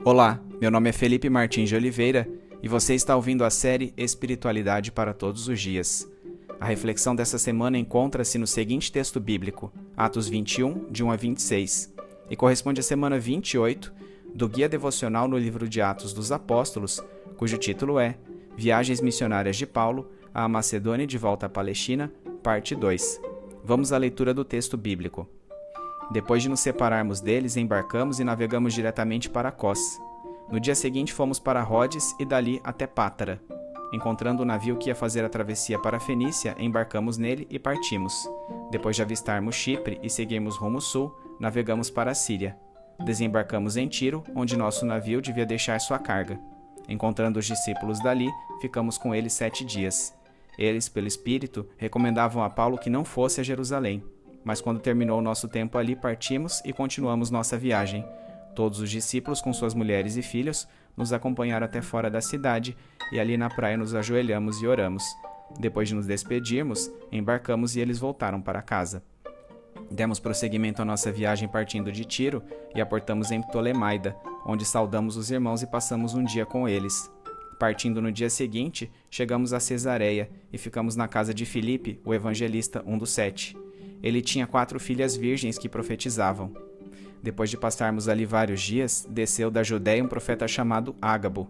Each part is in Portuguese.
Olá, meu nome é Felipe Martins de Oliveira e você está ouvindo a série Espiritualidade para Todos os Dias. A reflexão dessa semana encontra-se no seguinte texto bíblico, Atos 21, de 1 a 26, e corresponde à semana 28 do Guia Devocional no livro de Atos dos Apóstolos, cujo título é Viagens Missionárias de Paulo à Macedônia e de volta à Palestina, parte 2. Vamos à leitura do texto bíblico. Depois de nos separarmos deles, embarcamos e navegamos diretamente para Cós. No dia seguinte fomos para Rhodes e dali até Pátara. Encontrando o navio que ia fazer a travessia para a Fenícia, embarcamos nele e partimos. Depois de avistarmos Chipre e seguirmos rumo sul, navegamos para a Síria. Desembarcamos em Tiro, onde nosso navio devia deixar sua carga. Encontrando os discípulos dali, ficamos com eles 7 dias. Eles, pelo Espírito, recomendavam a Paulo que não fosse a Jerusalém. Mas quando terminou o nosso tempo ali, partimos e continuamos nossa viagem. Todos os discípulos, com suas mulheres e filhos, nos acompanharam até fora da cidade e ali na praia nos ajoelhamos e oramos. Depois de nos despedirmos, embarcamos e eles voltaram para casa. Demos prosseguimento à nossa viagem partindo de Tiro e aportamos em Ptolemaida, onde saudamos os irmãos e passamos um dia com eles. Partindo no dia seguinte, chegamos a Cesareia e ficamos na casa de Filipe, o evangelista, um dos 7. Ele tinha 4 filhas virgens que profetizavam. Depois de passarmos ali vários dias, desceu da Judéia um profeta chamado Ágabo.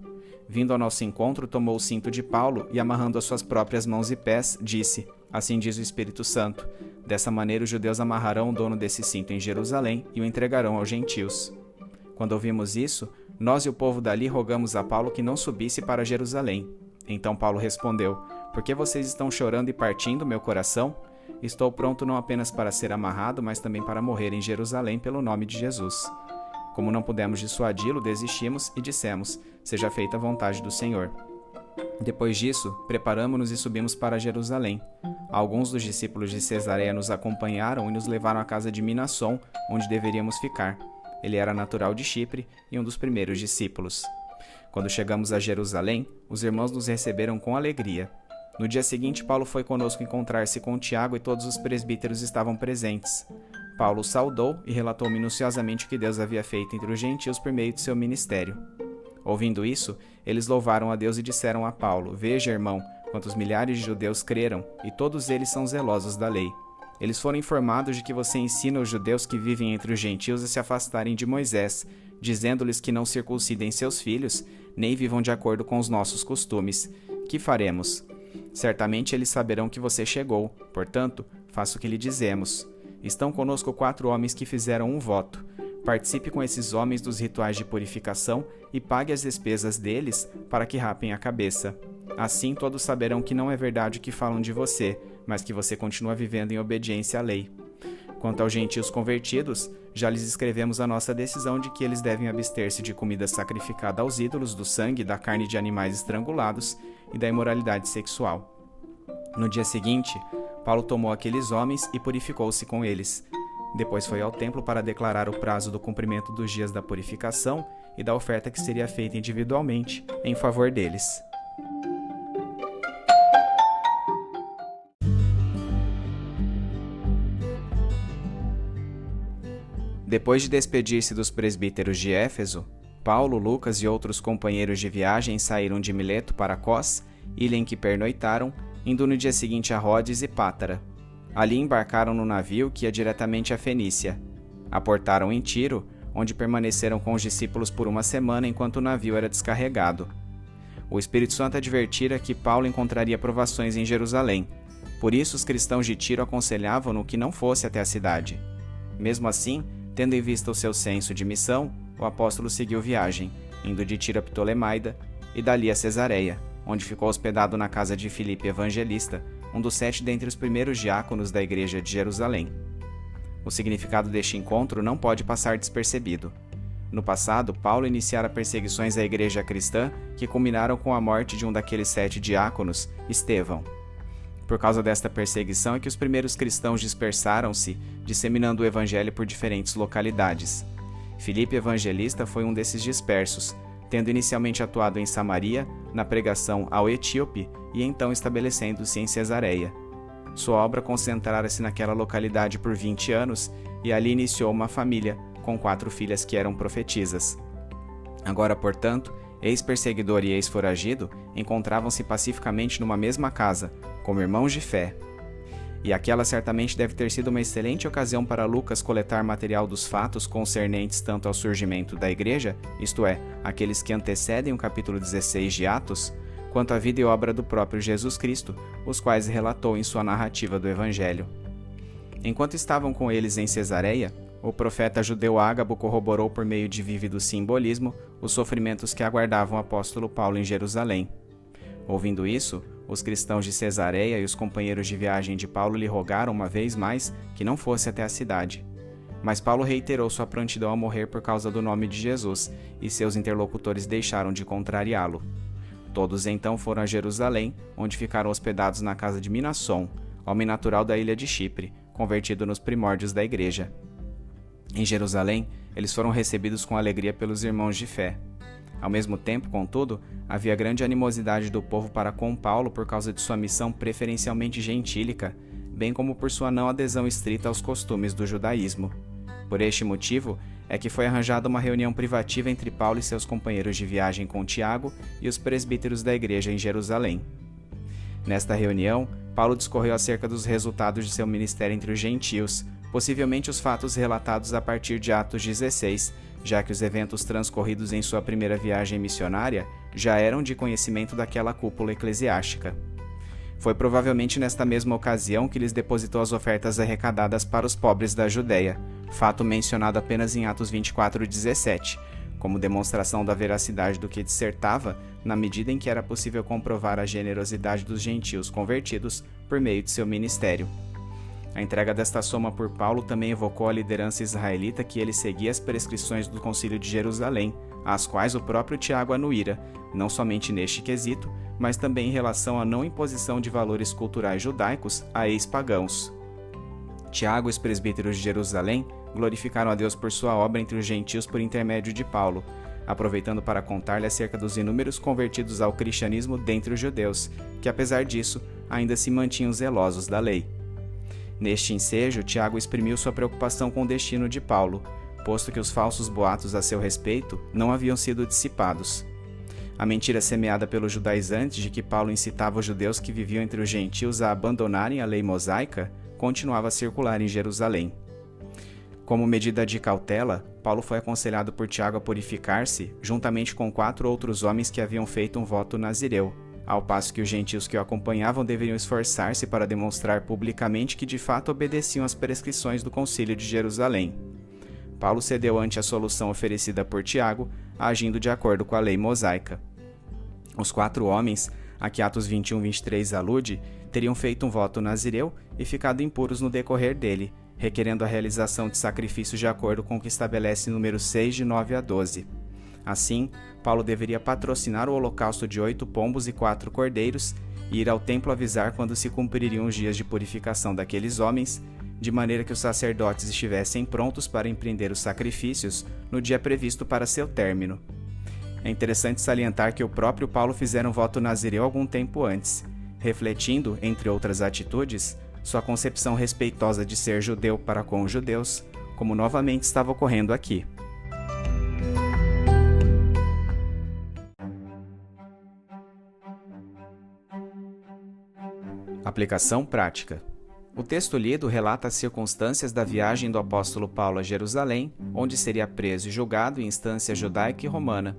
Vindo ao nosso encontro, tomou o cinto de Paulo e, amarrando as suas próprias mãos e pés, disse: Assim diz o Espírito Santo, dessa maneira os judeus amarrarão o dono desse cinto em Jerusalém e o entregarão aos gentios. Quando ouvimos isso, nós e o povo dali rogamos a Paulo que não subisse para Jerusalém. Então Paulo respondeu: Por que vocês estão chorando e partindo, meu coração? Estou pronto não apenas para ser amarrado, mas também para morrer em Jerusalém pelo nome de Jesus. Como não pudemos dissuadi-lo, desistimos e dissemos: Seja feita a vontade do Senhor. Depois disso, preparamo-nos e subimos para Jerusalém. Alguns dos discípulos de Cesareia nos acompanharam e nos levaram à casa de Minasson, onde deveríamos ficar. Ele era natural de Chipre e um dos primeiros discípulos. Quando chegamos a Jerusalém, os irmãos nos receberam com alegria. No dia seguinte, Paulo foi conosco encontrar-se com Tiago e todos os presbíteros estavam presentes. Paulo saudou e relatou minuciosamente o que Deus havia feito entre os gentios por meio de seu ministério. Ouvindo isso, eles louvaram a Deus e disseram a Paulo: Veja, irmão, quantos milhares de judeus creram, e todos eles são zelosos da lei. Eles foram informados de que você ensina os judeus que vivem entre os gentios a se afastarem de Moisés, dizendo-lhes que não circuncidem seus filhos, nem vivam de acordo com os nossos costumes. Que faremos? Certamente eles saberão que você chegou, portanto, faça o que lhe dizemos. Estão conosco 4 homens que fizeram um voto. Participe com esses homens dos rituais de purificação e pague as despesas deles para que rapem a cabeça. Assim todos saberão que não é verdade o que falam de você, mas que você continua vivendo em obediência à lei. Quanto aos gentios convertidos, já lhes escrevemos a nossa decisão de que eles devem abster-se de comida sacrificada aos ídolos, do sangue e da carne de animais estrangulados e da imoralidade sexual. No dia seguinte, Paulo tomou aqueles homens e purificou-se com eles. Depois foi ao templo para declarar o prazo do cumprimento dos dias da purificação e da oferta que seria feita individualmente em favor deles. Depois de despedir-se dos presbíteros de Éfeso, Paulo, Lucas e outros companheiros de viagem saíram de Mileto para Cós, ilha em que pernoitaram, indo no dia seguinte a Rhodes e Pátara. Ali embarcaram no navio que ia diretamente à Fenícia. Aportaram em Tiro, onde permaneceram com os discípulos por uma semana enquanto o navio era descarregado. O Espírito Santo advertira que Paulo encontraria provações em Jerusalém. Por isso os cristãos de Tiro aconselhavam-no que não fosse até a cidade. Mesmo assim, tendo em vista o seu senso de missão, o apóstolo seguiu viagem, indo de Tiro a Ptolemaida e dali a Cesareia, onde ficou hospedado na casa de Filipe Evangelista, um dos 7 dentre os primeiros diáconos da igreja de Jerusalém. O significado deste encontro não pode passar despercebido. No passado, Paulo iniciara perseguições à igreja cristã que culminaram com a morte de um daqueles 7 diáconos, Estevão. Por causa desta perseguição é que os primeiros cristãos dispersaram-se, disseminando o evangelho por diferentes localidades. Filipe Evangelista foi um desses dispersos, tendo inicialmente atuado em Samaria, na pregação ao etíope e então estabelecendo-se em Cesareia. Sua obra concentrara-se naquela localidade por 20 anos e ali iniciou uma família, com 4 filhas que eram profetisas. Agora, portanto, ex-perseguidor e ex-foragido encontravam-se pacificamente numa mesma casa, como irmãos de fé. E aquela certamente deve ter sido uma excelente ocasião para Lucas coletar material dos fatos concernentes tanto ao surgimento da igreja, isto é, aqueles que antecedem o capítulo 16 de Atos, quanto à vida e obra do próprio Jesus Cristo, os quais relatou em sua narrativa do Evangelho. Enquanto estavam com eles em Cesareia, o profeta judeu Ágabo corroborou por meio de vívido simbolismo os sofrimentos que aguardavam o apóstolo Paulo em Jerusalém. Ouvindo isso, os cristãos de Cesareia e os companheiros de viagem de Paulo lhe rogaram uma vez mais que não fosse até a cidade. Mas Paulo reiterou sua prontidão a morrer por causa do nome de Jesus, e seus interlocutores deixaram de contrariá-lo. Todos então foram a Jerusalém, onde ficaram hospedados na casa de Minasson, homem natural da ilha de Chipre, convertido nos primórdios da igreja. Em Jerusalém, eles foram recebidos com alegria pelos irmãos de fé. Ao mesmo tempo, contudo, havia grande animosidade do povo para com Paulo por causa de sua missão preferencialmente gentílica, bem como por sua não adesão estrita aos costumes do judaísmo. Por este motivo, é que foi arranjada uma reunião privativa entre Paulo e seus companheiros de viagem com Tiago e os presbíteros da igreja em Jerusalém. Nesta reunião, Paulo discorreu acerca dos resultados de seu ministério entre os gentios, possivelmente os fatos relatados a partir de Atos 16, já que os eventos transcorridos em sua primeira viagem missionária já eram de conhecimento daquela cúpula eclesiástica. Foi provavelmente nesta mesma ocasião que lhes depositou as ofertas arrecadadas para os pobres da Judéia, fato mencionado apenas em Atos 24:17, como demonstração da veracidade do que dissertava, na medida em que era possível comprovar a generosidade dos gentios convertidos por meio de seu ministério. A entrega desta soma por Paulo também evocou a liderança israelita que ele seguia as prescrições do Concílio de Jerusalém, às quais o próprio Tiago anuíra, não somente neste quesito, mas também em relação à não imposição de valores culturais judaicos a ex-pagãos. Tiago e os presbíteros de Jerusalém glorificaram a Deus por sua obra entre os gentios por intermédio de Paulo, aproveitando para contar-lhe acerca dos inúmeros convertidos ao cristianismo dentre os judeus, que apesar disso ainda se mantinham zelosos da lei. Neste ensejo, Tiago exprimiu sua preocupação com o destino de Paulo, posto que os falsos boatos a seu respeito não haviam sido dissipados. A mentira semeada pelos judaizantes de que Paulo incitava os judeus que viviam entre os gentios a abandonarem a lei mosaica continuava a circular em Jerusalém. Como medida de cautela, Paulo foi aconselhado por Tiago a purificar-se, juntamente com 4 outros homens que haviam feito um voto nazireu, ao passo que os gentios que o acompanhavam deveriam esforçar-se para demonstrar publicamente que de fato obedeciam às prescrições do Concílio de Jerusalém. Paulo cedeu ante a solução oferecida por Tiago, agindo de acordo com a lei mosaica. Os 4 homens, a que Atos 21:23 alude, teriam feito um voto nazireu e ficado impuros no decorrer dele, requerendo a realização de sacrifícios de acordo com o que estabelece número 6 de 9 a 12. Assim, Paulo deveria patrocinar o holocausto de 8 pombos e 4 cordeiros e ir ao templo avisar quando se cumpririam os dias de purificação daqueles homens, de maneira que os sacerdotes estivessem prontos para empreender os sacrifícios no dia previsto para seu término. É interessante salientar que o próprio Paulo fizera um voto nazireu algum tempo antes, refletindo, entre outras atitudes, sua concepção respeitosa de ser judeu para com os judeus, como novamente estava ocorrendo aqui. Aplicação prática. O texto lido relata as circunstâncias da viagem do apóstolo Paulo a Jerusalém, onde seria preso e julgado em instância judaica e romana.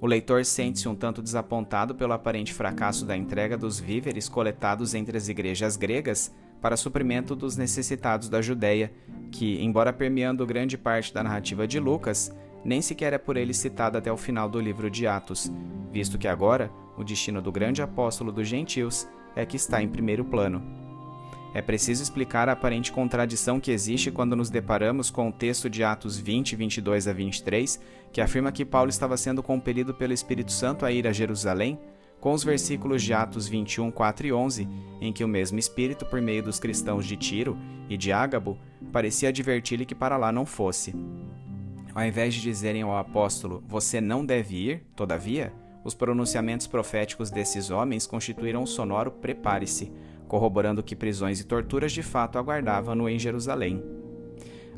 O leitor sente-se um tanto desapontado pelo aparente fracasso da entrega dos víveres coletados entre as igrejas gregas para suprimento dos necessitados da Judéia, que, embora permeando grande parte da narrativa de Lucas, nem sequer é por ele citada até o final do livro de Atos, visto que agora o destino do grande apóstolo dos gentios é que está em primeiro plano. É preciso explicar a aparente contradição que existe quando nos deparamos com o texto de Atos 20, 22 a 23, que afirma que Paulo estava sendo compelido pelo Espírito Santo a ir a Jerusalém, com os versículos de Atos 21, 4 e 11, em que o mesmo Espírito, por meio dos cristãos de Tiro e de Ágabo, parecia advertir-lhe que para lá não fosse. Ao invés de dizerem ao apóstolo, você não deve ir, todavia, os pronunciamentos proféticos desses homens constituíram um sonoro prepare-se, corroborando que prisões e torturas de fato aguardavam-no em Jerusalém.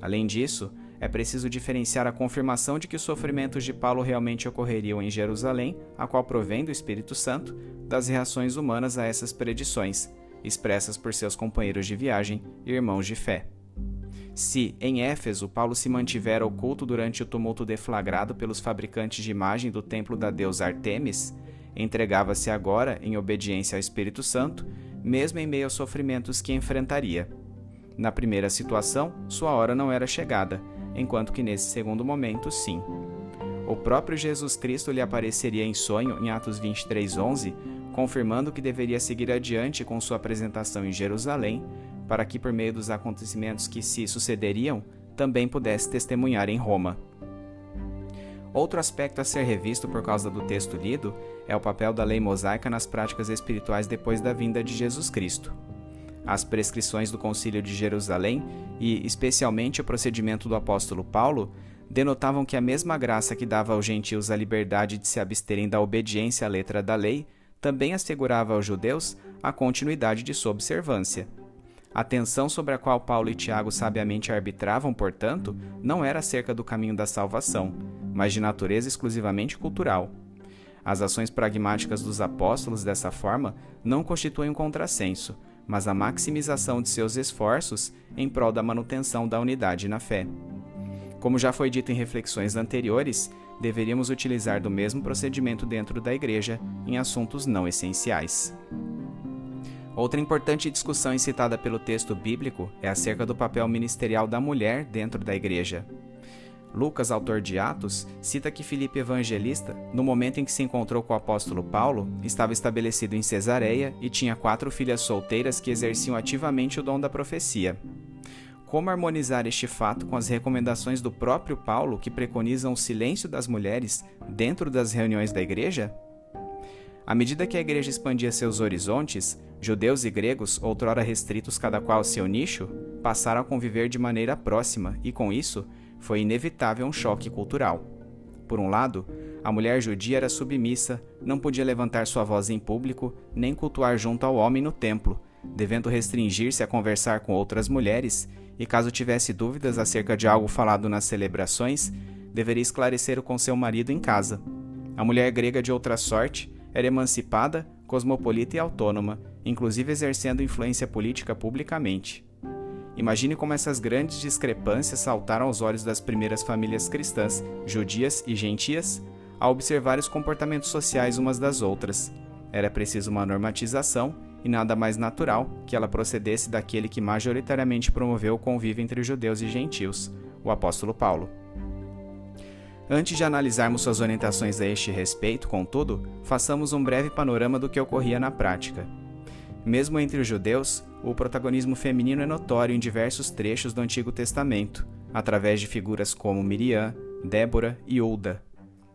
Além disso, é preciso diferenciar a confirmação de que os sofrimentos de Paulo realmente ocorreriam em Jerusalém, a qual provém do Espírito Santo, das reações humanas a essas predições, expressas por seus companheiros de viagem e irmãos de fé. Se, em Éfeso, Paulo se mantivera oculto durante o tumulto deflagrado pelos fabricantes de imagem do templo da deusa Artemis, entregava-se agora, em obediência ao Espírito Santo, mesmo em meio aos sofrimentos que enfrentaria. Na primeira situação, sua hora não era chegada, enquanto que nesse segundo momento, sim. O próprio Jesus Cristo lhe apareceria em sonho em Atos 23:11, confirmando que deveria seguir adiante com sua apresentação em Jerusalém, para que, por meio dos acontecimentos que se sucederiam, também pudesse testemunhar em Roma. Outro aspecto a ser revisto por causa do texto lido é o papel da lei mosaica nas práticas espirituais depois da vinda de Jesus Cristo. As prescrições do Concílio de Jerusalém e, especialmente, o procedimento do apóstolo Paulo denotavam que a mesma graça que dava aos gentios a liberdade de se absterem da obediência à letra da lei também assegurava aos judeus a continuidade de sua observância. A tensão sobre a qual Paulo e Tiago sabiamente arbitravam, portanto, não era acerca do caminho da salvação, mas de natureza exclusivamente cultural. As ações pragmáticas dos apóstolos, dessa forma, não constituem um contrassenso, mas a maximização de seus esforços em prol da manutenção da unidade na fé. Como já foi dito em reflexões anteriores, deveríamos utilizar do mesmo procedimento dentro da igreja em assuntos não essenciais. Outra importante discussão incitada pelo texto bíblico é acerca do papel ministerial da mulher dentro da igreja. Lucas, autor de Atos, cita que Filipe Evangelista, no momento em que se encontrou com o apóstolo Paulo, estava estabelecido em Cesareia e tinha 4 filhas solteiras que exerciam ativamente o dom da profecia. Como harmonizar este fato com as recomendações do próprio Paulo, que preconizam o silêncio das mulheres dentro das reuniões da igreja? À medida que a igreja expandia seus horizontes, judeus e gregos, outrora restritos cada qual ao seu nicho, passaram a conviver de maneira próxima e, com isso, foi inevitável um choque cultural. Por um lado, a mulher judia era submissa, não podia levantar sua voz em público, nem cultuar junto ao homem no templo, devendo restringir-se a conversar com outras mulheres, e caso tivesse dúvidas acerca de algo falado nas celebrações, deveria esclarecer-o com seu marido em casa. A mulher grega, de outra sorte, era emancipada, cosmopolita e autônoma, inclusive exercendo influência política publicamente. Imagine como essas grandes discrepâncias saltaram aos olhos das primeiras famílias cristãs, judias e gentias, ao observar os comportamentos sociais umas das outras. Era preciso uma normatização, e nada mais natural que ela procedesse daquele que majoritariamente promoveu o convívio entre judeus e gentios, o apóstolo Paulo. Antes de analisarmos suas orientações a este respeito, contudo, façamos um breve panorama do que ocorria na prática. Mesmo entre os judeus, o protagonismo feminino é notório em diversos trechos do Antigo Testamento, através de figuras como Miriam, Débora e Hulda.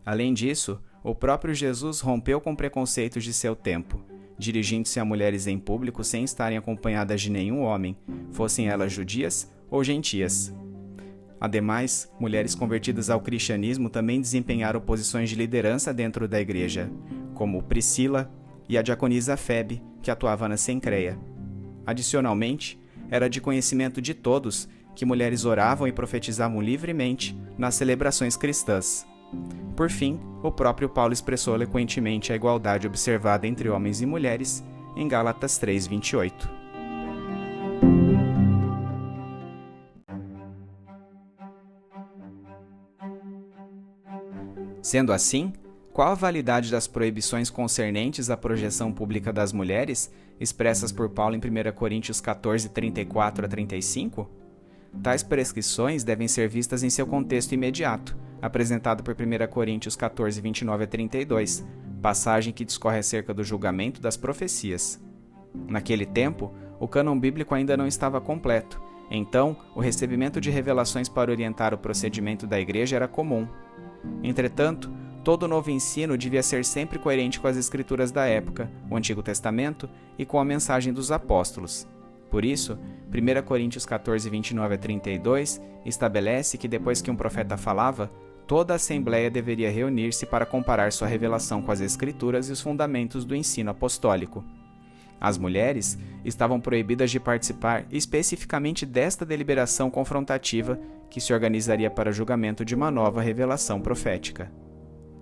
Além disso, o próprio Jesus rompeu com preconceitos de seu tempo, dirigindo-se a mulheres em público sem estarem acompanhadas de nenhum homem, fossem elas judias ou gentias. Ademais, mulheres convertidas ao cristianismo também desempenharam posições de liderança dentro da igreja, como Priscila e a diaconisa Febe, que atuava na Cencreia. Adicionalmente, era de conhecimento de todos que mulheres oravam e profetizavam livremente nas celebrações cristãs. Por fim, o próprio Paulo expressou eloquentemente a igualdade observada entre homens e mulheres em Gálatas 3:28. Sendo assim, qual a validade das proibições concernentes à projeção pública das mulheres, expressas por Paulo em 1 Coríntios 14, 34-35? Tais prescrições devem ser vistas em seu contexto imediato, apresentado por 1 Coríntios 14, 29-32, passagem que discorre acerca do julgamento das profecias. Naquele tempo, o cânon bíblico ainda não estava completo, então o recebimento de revelações para orientar o procedimento da igreja era comum. Entretanto, todo novo ensino devia ser sempre coerente com as escrituras da época, o Antigo Testamento, e com a mensagem dos apóstolos. Por isso, 1 Coríntios 14, 29-32 estabelece que depois que um profeta falava, toda a assembleia deveria reunir-se para comparar sua revelação com as escrituras e os fundamentos do ensino apostólico. As mulheres estavam proibidas de participar especificamente desta deliberação confrontativa que se organizaria para julgamento de uma nova revelação profética.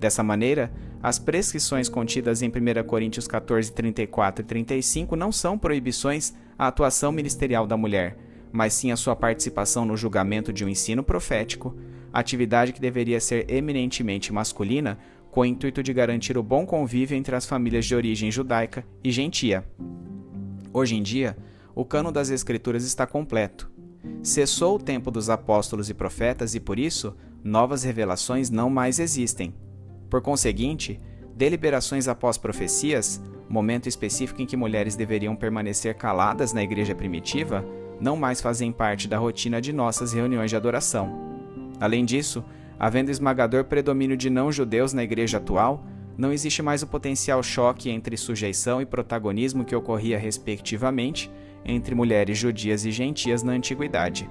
Dessa maneira, as prescrições contidas em 1 Coríntios 14, 34 e 35 não são proibições à atuação ministerial da mulher, mas sim a sua participação no julgamento de um ensino profético, atividade que deveria ser eminentemente masculina, com o intuito de garantir o bom convívio entre as famílias de origem judaica e gentia. Hoje em dia, o cânon das Escrituras está completo. Cessou o tempo dos apóstolos e profetas e, por isso, novas revelações não mais existem. Por conseguinte, deliberações após profecias, momento específico em que mulheres deveriam permanecer caladas na igreja primitiva, não mais fazem parte da rotina de nossas reuniões de adoração. Além disso, havendo esmagador predomínio de não-judeus na igreja atual, não existe mais o potencial choque entre sujeição e protagonismo que ocorria respectivamente entre mulheres judias e gentias na antiguidade.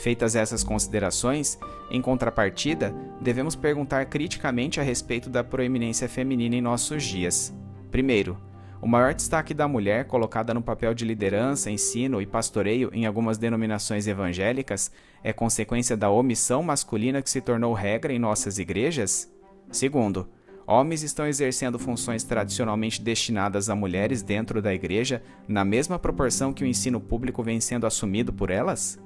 Feitas essas considerações, em contrapartida, devemos perguntar criticamente a respeito da proeminência feminina em nossos dias. Primeiro, o maior destaque da mulher, colocada no papel de liderança, ensino e pastoreio em algumas denominações evangélicas, é consequência da omissão masculina que se tornou regra em nossas igrejas? Segundo, homens estão exercendo funções tradicionalmente destinadas a mulheres dentro da igreja na mesma proporção que o ensino público vem sendo assumido por elas?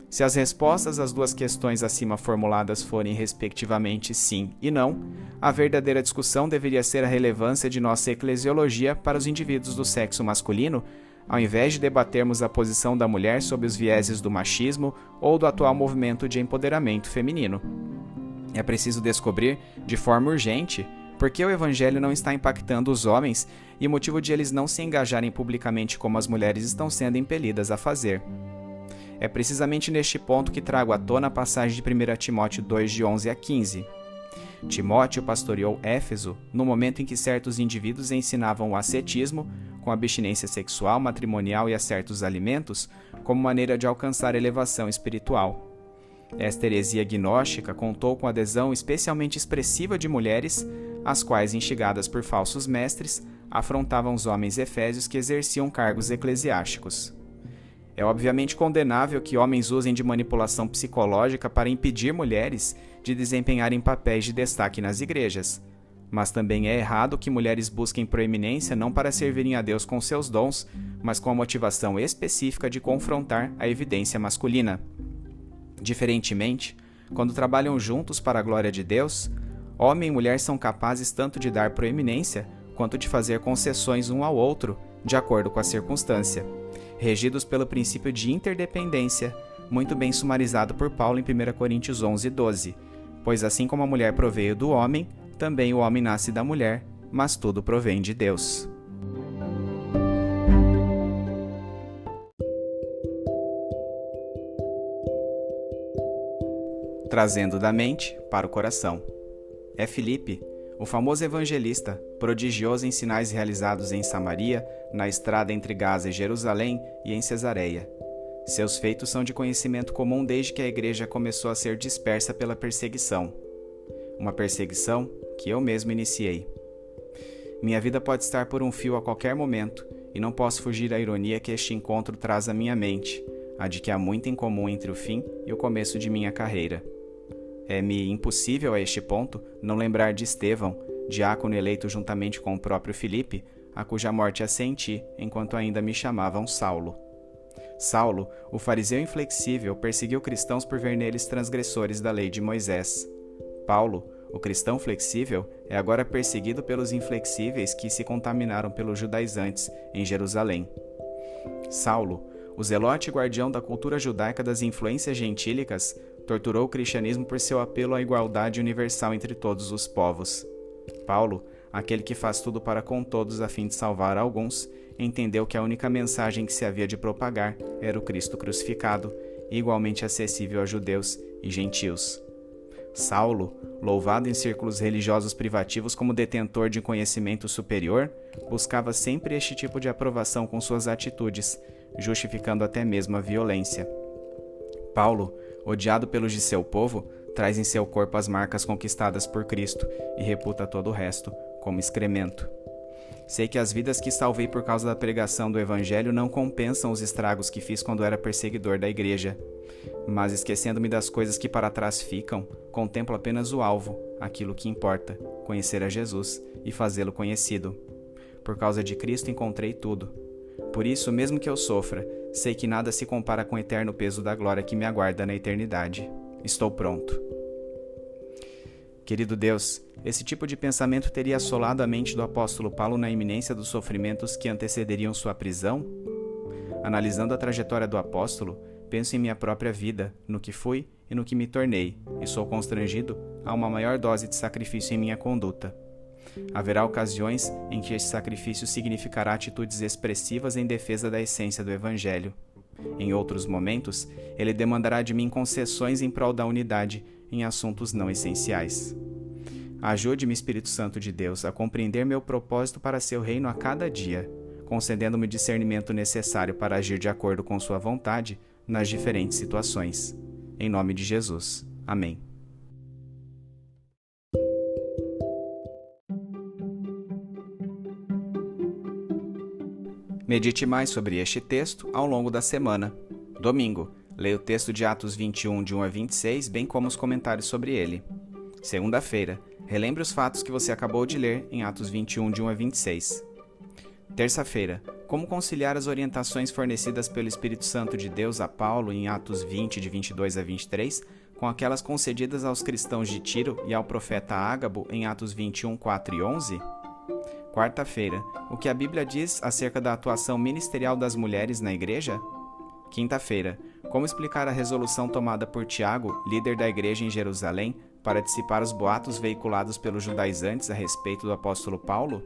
Se as respostas às duas questões acima formuladas forem respectivamente sim e não, a verdadeira discussão deveria ser a relevância de nossa eclesiologia para os indivíduos do sexo masculino, ao invés de debatermos a posição da mulher sob os vieses do machismo ou do atual movimento de empoderamento feminino. É preciso descobrir, de forma urgente, por que o evangelho não está impactando os homens e o motivo de eles não se engajarem publicamente como as mulheres estão sendo impelidas a fazer. É precisamente neste ponto que trago à tona a passagem de 1 Timóteo 2, de 11 a 15. Timóteo pastoreou Éfeso no momento em que certos indivíduos ensinavam o ascetismo, com abstinência sexual, matrimonial e a certos alimentos, como maneira de alcançar elevação espiritual. Esta heresia gnóstica contou com a adesão especialmente expressiva de mulheres, as quais, instigadas por falsos mestres, afrontavam os homens efésios que exerciam cargos eclesiásticos. É obviamente condenável que homens usem de manipulação psicológica para impedir mulheres de desempenharem papéis de destaque nas igrejas. Mas também é errado que mulheres busquem proeminência não para servirem a Deus com seus dons, mas com a motivação específica de confrontar a evidência masculina. Diferentemente, quando trabalham juntos para a glória de Deus, homem e mulher são capazes tanto de dar proeminência quanto de fazer concessões um ao outro, de acordo com a circunstância, regidos pelo princípio de interdependência, muito bem sumarizado por Paulo em 1 Coríntios 11, 12, pois assim como a mulher proveio do homem, também o homem nasce da mulher, mas tudo provém de Deus. Trazendo da mente para o coração. É Filipe, o famoso evangelista, prodigioso em sinais realizados em Samaria, na estrada entre Gaza e Jerusalém e em Cesareia. Seus feitos são de conhecimento comum desde que a igreja começou a ser dispersa pela perseguição. Uma perseguição que eu mesmo iniciei. Minha vida pode estar por um fio a qualquer momento, e não posso fugir da ironia que este encontro traz à minha mente, a de que há muito em comum entre o fim e o começo de minha carreira. É-me impossível a este ponto não lembrar de Estevão, diácono eleito juntamente com o próprio Filipe, a cuja morte assenti enquanto ainda me chamavam Saulo. Saulo, o fariseu inflexível, perseguiu cristãos por ver neles transgressores da lei de Moisés. Paulo, o cristão flexível, é agora perseguido pelos inflexíveis que se contaminaram pelos judaizantes em Jerusalém. Saulo, o zelote guardião da cultura judaica das influências gentílicas, torturou o cristianismo por seu apelo à igualdade universal entre todos os povos. Paulo, aquele que faz tudo para com todos a fim de salvar alguns, entendeu que a única mensagem que se havia de propagar era o Cristo crucificado, igualmente acessível a judeus e gentios. Saulo, louvado em círculos religiosos privativos como detentor de conhecimento superior, buscava sempre este tipo de aprovação com suas atitudes, justificando até mesmo a violência. Paulo, odiado pelos de seu povo, traz em seu corpo as marcas conquistadas por Cristo e reputa todo o resto como excremento. Sei que as vidas que salvei por causa da pregação do Evangelho não compensam os estragos que fiz quando era perseguidor da igreja. Mas, esquecendo-me das coisas que para trás ficam, contemplo apenas o alvo, aquilo que importa, conhecer a Jesus e fazê-lo conhecido. Por causa de Cristo encontrei tudo. Por isso, mesmo que eu sofra, sei que nada se compara com o eterno peso da glória que me aguarda na eternidade. Estou pronto. Querido Deus, esse tipo de pensamento teria assolado a mente do apóstolo Paulo na iminência dos sofrimentos que antecederiam sua prisão? Analisando a trajetória do apóstolo, penso em minha própria vida, no que fui e no que me tornei, e sou constrangido a uma maior dose de sacrifício em minha conduta. Haverá ocasiões em que esse sacrifício significará atitudes expressivas em defesa da essência do Evangelho. Em outros momentos, ele demandará de mim concessões em prol da unidade em assuntos não essenciais. Ajude-me, Espírito Santo de Deus, a compreender meu propósito para seu reino a cada dia, concedendo-me o discernimento necessário para agir de acordo com sua vontade nas diferentes situações. Em nome de Jesus. Amém. Medite mais sobre este texto ao longo da semana. Domingo, leia o texto de Atos 21, de 1 a 26, bem como os comentários sobre ele. Segunda-feira, relembre os fatos que você acabou de ler em Atos 21, de 1 a 26. Terça-feira, como conciliar as orientações fornecidas pelo Espírito Santo de Deus a Paulo em Atos 20, de 22 a 23, com aquelas concedidas aos cristãos de Tiro e ao profeta Ágabo em Atos 21, 4 e 11? Quarta-feira, o que a Bíblia diz acerca da atuação ministerial das mulheres na igreja? Quinta-feira, como explicar a resolução tomada por Tiago, líder da igreja em Jerusalém, para dissipar os boatos veiculados pelos judaizantes a respeito do apóstolo Paulo?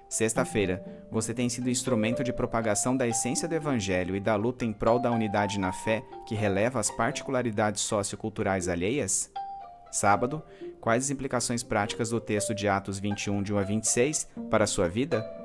Sexta-feira, você tem sido instrumento de propagação da essência do Evangelho e da luta em prol da unidade na fé que releva as particularidades socioculturais alheias? Sábado, quais as implicações práticas do texto de Atos 21, de 1 a 26 para a sua vida?